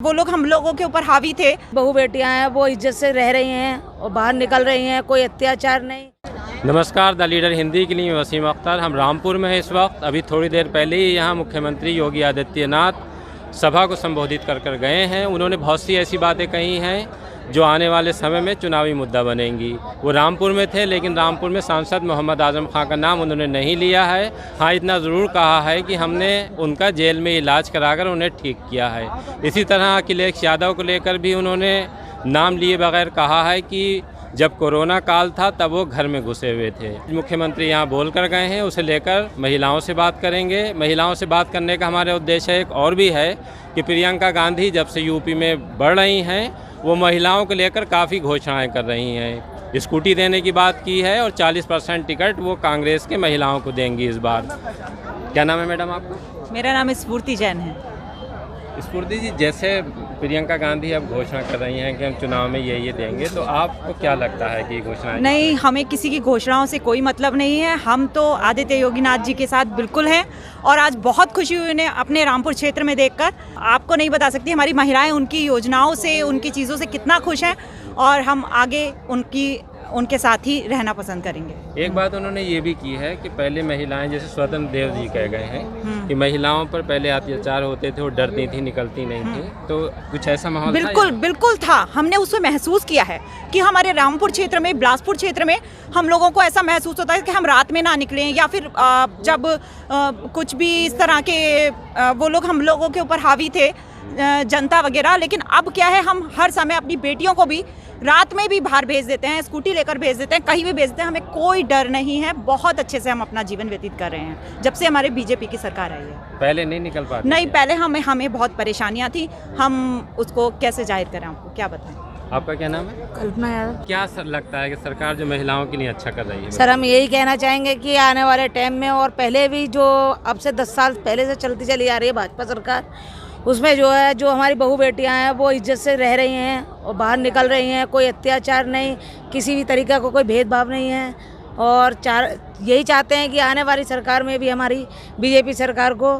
वो लोग हम लोगों के ऊपर हावी थे। बहू बेटियां हैं वो इज्जत से रह रही हैं और बाहर निकल रही हैं, कोई अत्याचार नहीं। नमस्कार, द लीडर हिंदी के लिए वसीम अख्तर। हम रामपुर में हैं इस वक्त। अभी थोड़ी देर पहले ही यहाँ मुख्यमंत्री योगी आदित्यनाथ सभा को संबोधित कर गए हैं। उन्होंने बहुत सी ऐसी बातें कही हैं जो आने वाले समय में चुनावी मुद्दा बनेंगी। वो रामपुर में थे, लेकिन रामपुर में सांसद मोहम्मद आजम खान का नाम उन्होंने नहीं लिया है। हाँ, इतना ज़रूर कहा है कि हमने उनका जेल में इलाज कराकर उन्हें ठीक किया है। इसी तरह अखिलेश यादव को लेकर भी उन्होंने नाम लिए बगैर कहा है कि जब कोरोना काल था तब वो घर में घुसे हुए थे। मुख्यमंत्री यहाँ बोल कर गए हैं, उसे लेकर महिलाओं से बात करेंगे। महिलाओं से बात करने का हमारा उद्देश्य एक और भी है कि प्रियंका गांधी जब से यूपी में बढ़ रही हैं, वो महिलाओं को लेकर काफ़ी घोषणाएं कर रही हैं। स्कूटी देने की बात की है और 40% टिकट वो कांग्रेस के महिलाओं को देंगी इस बार। क्या नाम है मैडम आपका? मेरा नाम स्फूर्ति जैन है। स्फूर्ति जी, जैसे प्रियंका गांधी अब घोषणा कर रही हैं कि हम चुनाव में ये देंगे, तो आपको क्या लगता है कि घोषणा? नहीं, हमें किसी की घोषणाओं से कोई मतलब नहीं है। हम तो आदित्य योगीनाथ जी के साथ बिल्कुल हैं और आज बहुत खुशी हुई उन्हें अपने रामपुर क्षेत्र में देखकर। आपको नहीं बता सकती हमारी महिलाएं उनकी योजनाओं से, उनकी चीज़ों से कितना खुश हैं और हम आगे उनके साथ ही रहना पसंद करेंगे। एक बात उन्होंने ये भी की है कि पहले महिलाएं, जैसे स्वतंत्र देव जी कह गए हैं कि महिलाओं पर पहले अत्याचार होते थे, वो डरती थी, निकलती नहीं थी। तो कुछ ऐसा माहौल बिल्कुल था। हमने उसमें महसूस किया है कि हमारे रामपुर क्षेत्र में, बिलासपुर क्षेत्र में हम लोगों को ऐसा महसूस होता है कि हम रात में ना निकलें, या फिर जब कुछ भी इस तरह के वो लोग हम लोगों के ऊपर हावी थे, जनता वगैरह। लेकिन अब क्या है, हम हर समय अपनी बेटियों को भी रात में भी बाहर भेज देते हैं, स्कूटी लेकर भेज देते हैं, कहीं भी भेज देते हैं। हमें कोई डर नहीं है। बहुत अच्छे से हम अपना जीवन व्यतीत कर रहे हैं जब से हमारे बीजेपी की सरकार आई है। पहले नहीं निकल पाते? नहीं, पहले हमें बहुत परेशानियां थी। हम उसको कैसे जाहिर करें, आपको क्या बताएं। आपका क्या नाम है? कल्पना यादव। क्या लगता है कि सरकार जो महिलाओं के लिए अच्छा कर रही है? सर, हम यही कहना चाहेंगे कि आने वाले टाइम में और पहले भी जो अब से 10 साल पहले से चलती चली आ रही है भाजपा सरकार, उसमें जो है, जो हमारी बहू बेटियां हैं वो इज्जत से रह रही हैं और बाहर निकल रही हैं, कोई अत्याचार नहीं, किसी भी तरीके का कोई भेदभाव नहीं है। और यही चाहते हैं कि आने वाली सरकार में भी हमारी बीजेपी सरकार को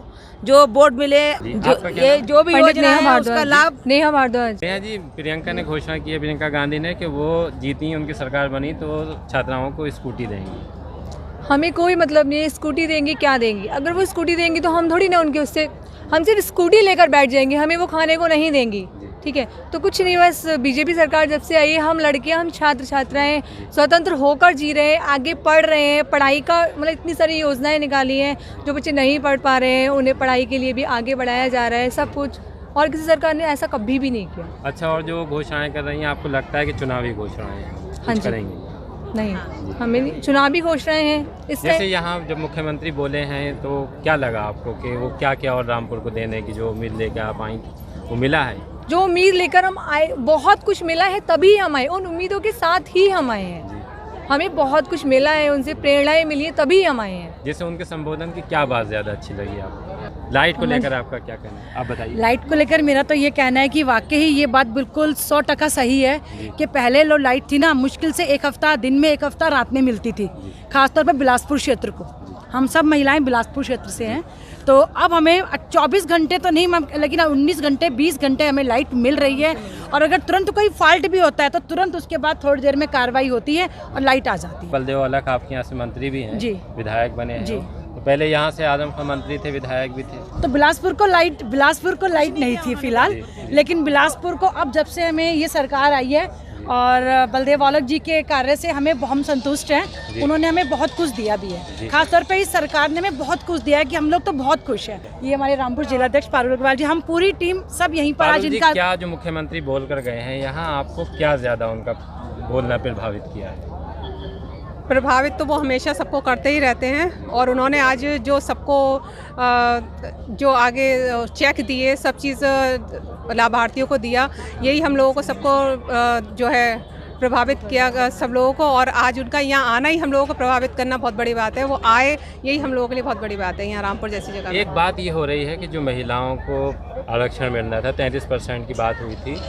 जो वोट मिले, जो भी योजना है उसका लाभ। नेहा भारद्वाज जी, प्रियंका ने घोषणा की है, प्रियंका गांधी ने, कि वो जीती, उनकी सरकार बनी तो छात्राओं को स्कूटी देंगी। हमें कोई मतलब नहीं है स्कूटी देंगी क्या देंगी। अगर वो स्कूटी देंगी तो हम थोड़ी ना उनके उससे, हम सिर्फ स्कूटी लेकर बैठ जाएंगे, हमें वो खाने को नहीं देंगी। ठीक है, तो कुछ नहीं, बस बीजेपी सरकार जब से आई है, हम लड़कियां, हम छात्र छात्राएं स्वतंत्र होकर जी रहे हैं, आगे पढ़ रहे हैं। पढ़ाई का मतलब इतनी सारी योजनाएं निकाली हैं, जो बच्चे नहीं पढ़ पा रहे हैं उन्हें पढ़ाई के लिए भी आगे बढ़ाया जा रहा है, सब कुछ। और किसी सरकार ने ऐसा कभी भी नहीं किया। अच्छा, और जो घोषणाएं कर रही हैं, आपको लगता है कि चुनावी घोषणाएं हाँ जी करेंगी? नहीं, हमें नहीं, चुनावी घोषणाएं हैं। जैसे यहाँ जब मुख्यमंत्री बोले हैं तो क्या लगा आपको कि वो क्या और रामपुर को देने की जो उम्मीद लेके आप आई, वो मिला है? जो उम्मीद लेकर हम आए, बहुत कुछ मिला है, तभी हम आए, उन उम्मीदों के साथ ही हम आए हैं। हमें बहुत कुछ मिला है, उनसे प्रेरणाएं मिली है, तभी हम आए हैं। जैसे उनके संबोधन की क्या बात ज़्यादा अच्छी लगी आपको? लाइट को लेकर आपका क्या कहना है, आप बताइए। लाइट को लेकर मेरा तो ये कहना है कि वाकई ये बात बिल्कुल 100% सही है कि पहले लो लाइट थी ना, मुश्किल से एक हफ्ता दिन में, एक हफ्ता रात में मिलती थी, खासतौर पर बिलासपुर क्षेत्र को। हम सब महिलाएं बिलासपुर क्षेत्र से हैं, तो अब हमें 24 घंटे तो नहीं, लेकिन 19 घंटे 20 घंटे हमें लाइट मिल रही है। और अगर तुरंत कोई फॉल्ट भी होता है तो तुरंत उसके बाद थोड़ी देर में कार्रवाई होती है और लाइट आ जाती है। बलदेव अलग आपके यहाँ से मंत्री भी हैं जी, विधायक बने हैं जी। तो पहले यहाँ से आजम खान मंत्री थे, विधायक भी थे। तो बिलासपुर को लाइट नहीं थी फिलहाल, लेकिन बिलासपुर को अब जब से हमें ये सरकार आई है और बलदेव औलख जी के कार्य से हम संतुष्ट हैं। उन्होंने हमें बहुत कुछ दिया भी है, खासतौर पे इस सरकार ने हमें बहुत कुछ दिया है कि हम लोग तो बहुत खुश हैं। ये हमारे रामपुर जिलाध्यक्ष पारुल अग्रवाल जी, हम पूरी टीम सब यहीं पर आज इनका। क्या जो मुख्यमंत्री बोल कर गए हैं यहाँ, आपको क्या ज़्यादा उनका बोलना प्रभावित किया है? प्रभावित तो वो हमेशा सबको करते ही रहते हैं, और उन्होंने आज जो सबको जो आगे चेक दिए, सब चीज़ लाभार्थियों को दिया, यही हम लोगों को सबको जो है प्रभावित किया सब लोगों को। और आज उनका यहाँ आना ही हम लोगों को प्रभावित करना बहुत बड़ी बात है। वो आए, यही हम लोगों के लिए बहुत बड़ी बात है यहाँ रामपुर जैसी जगह। एक बात ये हो रही है कि जो महिलाओं को आरक्षण मिलना था, 33% की बात हुई थी,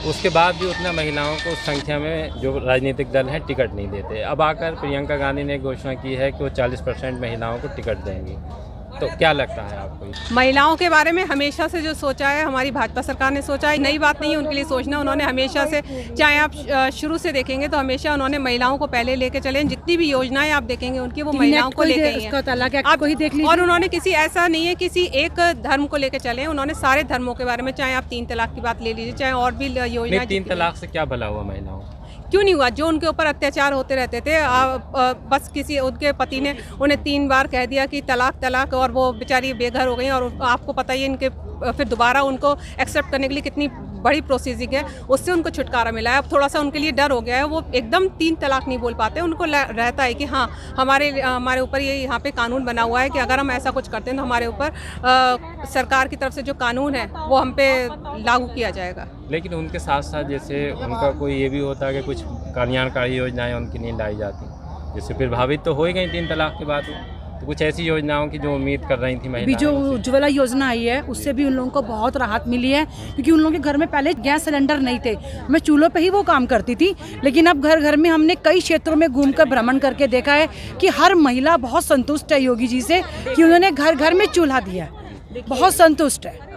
उसके बाद भी उतना महिलाओं को उस संख्या में जो राजनीतिक दल हैं टिकट नहीं देते। अब आकर प्रियंका गांधी ने घोषणा की है कि वो 40% महिलाओं को टिकट देंगी। तो क्या लगता है आपको? महिलाओं के बारे में हमेशा से जो सोचा है हमारी भाजपा सरकार ने सोचा है, नई बात नहीं है उनके लिए सोचना। उन्होंने हमेशा से, चाहे आप शुरू से देखेंगे तो हमेशा उन्होंने महिलाओं को पहले लेके चले। जितनी भी योजनाएं आप देखेंगे उनकी वो महिलाओं को लेके ही हैं। आप ही देख लीजिए। और उन्होंने किसी ऐसा नहीं है किसी एक धर्म को लेके चले, उन्होंने सारे धर्मों के बारे में, चाहे आप 3 तलाक की बात ले लीजिए, चाहे और भी योजना। 3 तलाक से क्या भला हुआ महिलाओं? क्यों नहीं हुआ? जो उनके ऊपर अत्याचार होते रहते थे, बस किसी उनके पति ने उन्हें 3 बार कह दिया कि तलाक तलाक, और वो बेचारी बेघर हो गई। और आपको पता ही है इनके फिर दोबारा उनको एक्सेप्ट करने के लिए कितनी बड़ी प्रोसीजिंग है, उससे उनको छुटकारा मिला है। अब थोड़ा सा उनके लिए डर हो गया है, वो एकदम 3 तलाक नहीं बोल पाते। उनको रहता है कि हाँ हमारे ऊपर ये यहाँ पे कानून बना हुआ है कि अगर हम ऐसा कुछ करते हैं तो हमारे ऊपर सरकार की तरफ से जो कानून है वो हम पे लागू किया जाएगा। लेकिन उनके साथ साथ जैसे उनका कोई ये भी होता है कि कुछ कल्याणकारी योजनाएं उनकी नहीं लाई जाती, जिससे प्रभावित तो हो ही गई 3 तलाक के बाद। तो कुछ ऐसी योजनाओं की जो उम्मीद कर रही थी महिलाएं, अभी जो उज्ज्वला योजना आई है उससे भी उन लोगों को बहुत राहत मिली है, क्योंकि उन लोगों के घर में पहले गैस सिलेंडर नहीं थे। मैं चूल्हों पे ही वो काम करती थी, लेकिन अब घर घर में हमने कई क्षेत्रों में घूमकर भ्रमण करके देखा है कि हर महिला बहुत संतुष्ट है योगी जी से कि उन्होंने घर घर में चूल्हा दिया, बहुत संतुष्ट है।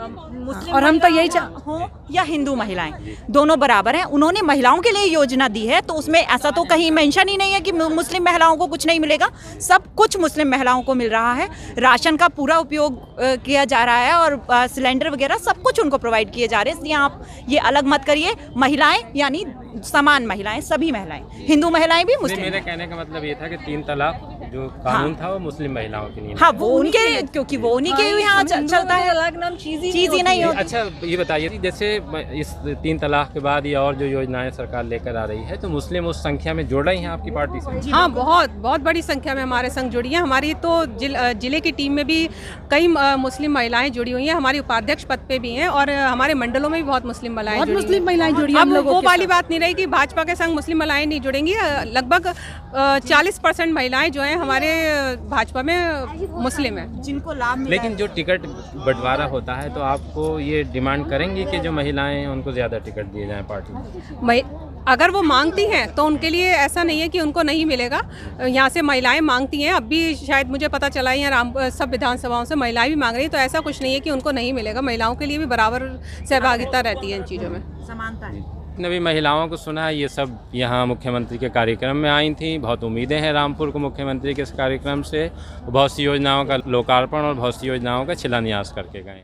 और हम तो यही हो या हिंदू महिलाएं दोनों बराबर हैं। उन्होंने महिलाओं के लिए योजना दी है, तो उसमें ऐसा तो कहीं मेंशन ही नहीं है कि मुस्लिम महिलाओं को कुछ नहीं मिलेगा। सब कुछ मुस्लिम महिलाओं को मिल रहा है। राशन का पूरा उपयोग किया जा रहा है और सिलेंडर वगैरह सब कुछ उनको प्रोवाइड किए जा रहे हैं। इसलिए आप ये अलग मत करिए। महिलाएं यानी समान महिलाएं, सभी महिलाएं, हिंदू महिलाएं भी, मुस्लिम। मेरे कहने का मतलब ये था कि 3 तलाक जो कानून था वो मुस्लिम महिलाओं के लिए। हाँ, वो उनके, क्योंकि वो उन्हीं के यहाँ चलता है। तलाक नाम चीज ही नहीं होती। अच्छा ये बताइए, जैसे इस 3 तलाक के बाद या और जो योजनाएं सरकार लेकर आ रही है, तो मुस्लिम उस संख्या में जुड़ रही हैं आपकी पार्टी से? हाँ, बहुत बड़ी संख्या में हमारे संग जुड़ी हैं। हमारी तो जिले की टीम में भी कई मुस्लिम महिलाएं जुड़ी हुई हैं। हमारी उपाध्यक्ष पद पे भी हैं और हमारे मंडलों में भी बहुत मुस्लिम महिलाएं जुड़ी हैं। अब वो वाली बात नहीं रही कि भाजपा के संग मुस्लिम महिलाएं नहीं जुड़ेंगी। लगभग 40% महिलाएं जो हैं हमारे भाजपा में मुस्लिम हैं, जिनको लाभ मिला। लेकिन जो टिकट बंटवारा होता है तो आपको ये डिमांड करेंगे कि जो महिलाएं हैं उनको ज़्यादा टिकट दिए जाएं पार्टी में? अगर वो मांगती हैं तो उनके लिए ऐसा नहीं है कि उनको नहीं मिलेगा। यहाँ से महिलाएं मांगती हैं, अब भी शायद मुझे पता चला है यहाँ सब विधानसभाओं से महिलाएं भी मांग रही हैं, तो ऐसा कुछ नहीं है कि उनको नहीं मिलेगा। महिलाओं के लिए भी बराबर सहभागिता रहती है इन चीज़ों में, समानता है। जितने भी महिलाओं को सुना है ये सब यहाँ मुख्यमंत्री के कार्यक्रम में आई थी। बहुत उम्मीदें हैं रामपुर को मुख्यमंत्री के इस कार्यक्रम से। बहुत सी योजनाओं का लोकार्पण और बहुत सी योजनाओं का शिलान्यास करके गए।